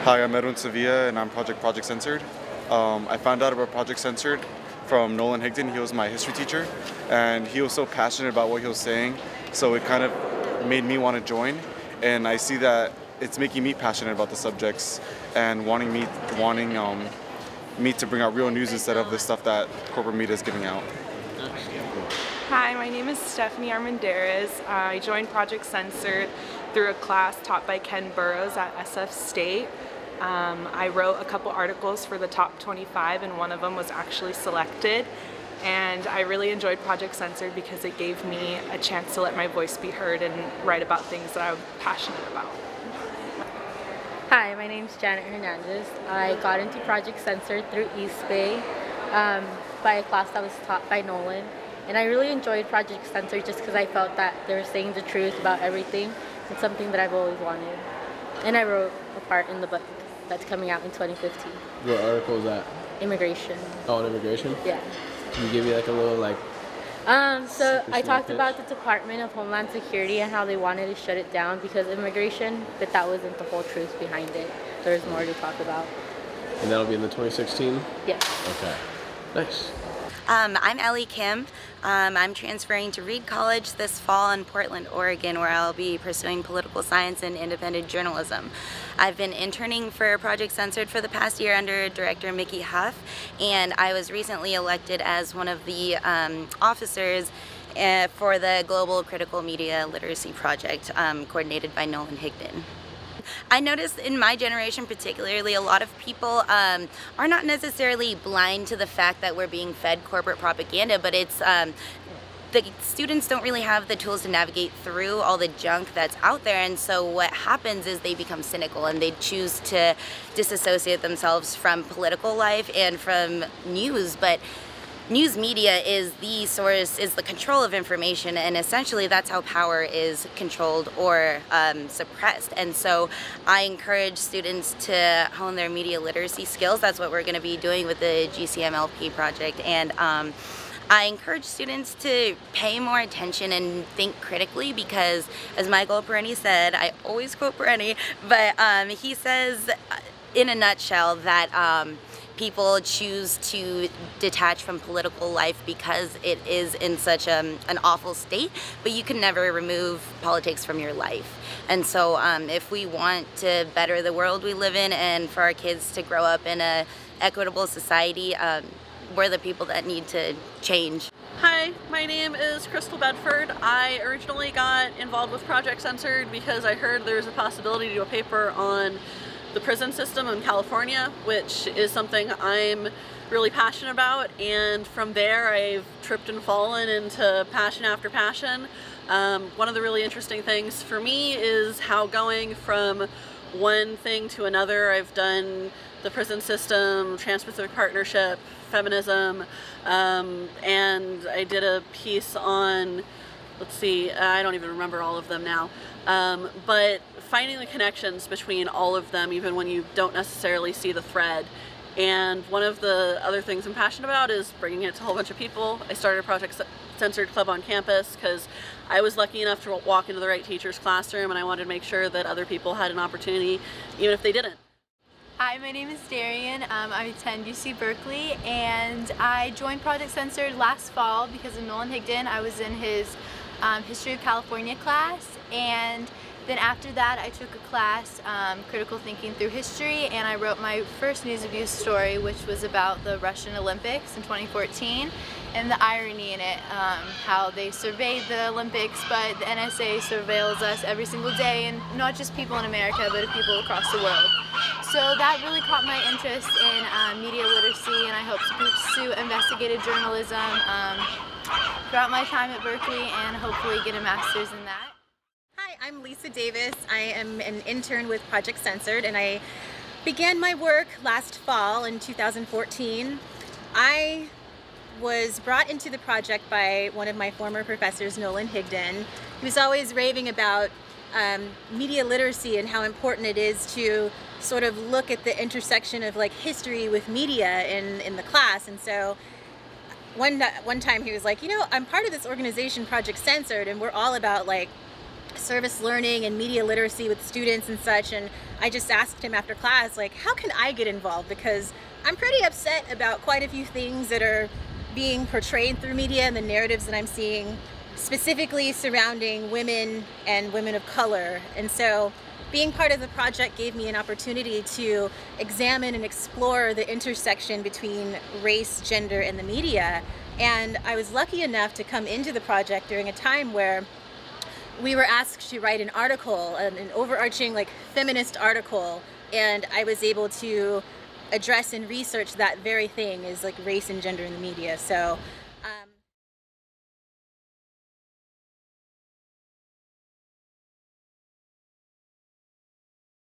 Hi, I'm Edwin Sevilla, and I'm Project Censored. I found out about Project Censored from Nolan Higdon. He was my history teacher, and he was so passionate about what he was saying, so it kind of made me want to join. And I see that it's making me passionate about the subjects and wanting me to bring out real news instead of the stuff that corporate media is giving out. Hi, my name is Stephanie Armendariz. I joined Project Censored through a class taught by Ken Burrows at SF State. I wrote a couple articles for the top 25, and one of them was actually selected. And I really enjoyed Project Censored because it gave me a chance to let my voice be heard and write about things that I'm passionate about. Hi, my name's Janet Hernandez. I got into Project Censored through East Bay by a class that was taught by Nolan. And I really enjoyed Project Censored just because I felt that they were saying the truth about everything. It's something that I've always wanted. And I wrote a part in the book that's coming out in 2015. What article is that? Immigration. Oh, on immigration? Yeah. Can you give me like a little So I talked about the Department of Homeland Security and how they wanted to shut it down because immigration, but that wasn't the whole truth behind it. There's more to talk about. And that'll be in the 2016? Yes. Okay. Nice. I'm Ellie Kim. I'm transferring to Reed College this fall in Portland, Oregon, where I'll be pursuing political science and independent journalism. I've been interning for Project Censored for the past year under Director Mickey Huff, and I was recently elected as one of the officers for the Global Critical Media Literacy Project, coordinated by Nolan Higdon. I noticed in my generation particularly, a lot of people are not necessarily blind to the fact that we're being fed corporate propaganda, but it's the students don't really have the tools to navigate through all the junk that's out there, and so what happens is they become cynical and they choose to disassociate themselves from political life and from news. But news media is the source, is the control of information, and essentially that's how power is controlled or suppressed. And so I encourage students to hone their media literacy skills. That's what we're going to be doing with the GCMLP project. And I encourage students to pay more attention and think critically because, as Michael Perenni said, I always quote Perenni, but he says in a nutshell that people choose to detach from political life because it is in such an awful state, but you can never remove politics from your life. And so if we want to better the world we live in and for our kids to grow up in an equitable society, we're the people that need to change. Hi, my name is Crystal Bedford. I originally got involved with Project Censored because I heard there's a possibility to do a paper on the prison system in California, which is something I'm really passionate about, and from there I've tripped and fallen into passion after passion. One of the really interesting things for me is how going from one thing to another, I've done the prison system, Trans-Pacific Partnership, feminism, and I did a piece on, let's see, I don't even remember all of them now, but finding the connections between all of them even when you don't necessarily see the thread. And one of the other things I'm passionate about is bringing it to a whole bunch of people. I started a Project Censored club on campus because I was lucky enough to walk into the right teacher's classroom, and I wanted to make sure that other people had an opportunity even if they didn't. Hi, my name is Darian. I attend UC Berkeley, and I joined Project Censored last fall because of Nolan Higdon. I was in his History of California class, and then after that I took a class, Critical Thinking Through History, and I wrote my first news abuse story, which was about the Russian Olympics in 2014 and the irony in it, how they surveyed the Olympics, but the NSA surveils us every single day, and not just people in America, but people across the world. So that really caught my interest in media literacy, and I hope to pursue investigative journalism throughout my time at Berkeley and hopefully get a master's in that. Hi, I'm Lisa Davis. I am an intern with Project Censored, and I began my work last fall in 2014. I was brought into the project by one of my former professors, Nolan Higdon. He was always raving about media literacy and how important it is to sort of look at the intersection of like history with media in the class. And so one time he was like, you know, I'm part of this organization, Project Censored, and we're all about like service learning and media literacy with students and such, and I just asked him after class, like, how can I get involved? Because I'm pretty upset about quite a few things that are being portrayed through media and the narratives that I'm seeing, specifically surrounding women and women of color. And so being part of the project gave me an opportunity to examine and explore the intersection between race, gender, and the media. And I was lucky enough to come into the project during a time where we were asked to write an article, an overarching like feminist article, and I was able to address and research that very thing, is like race and gender in the media. So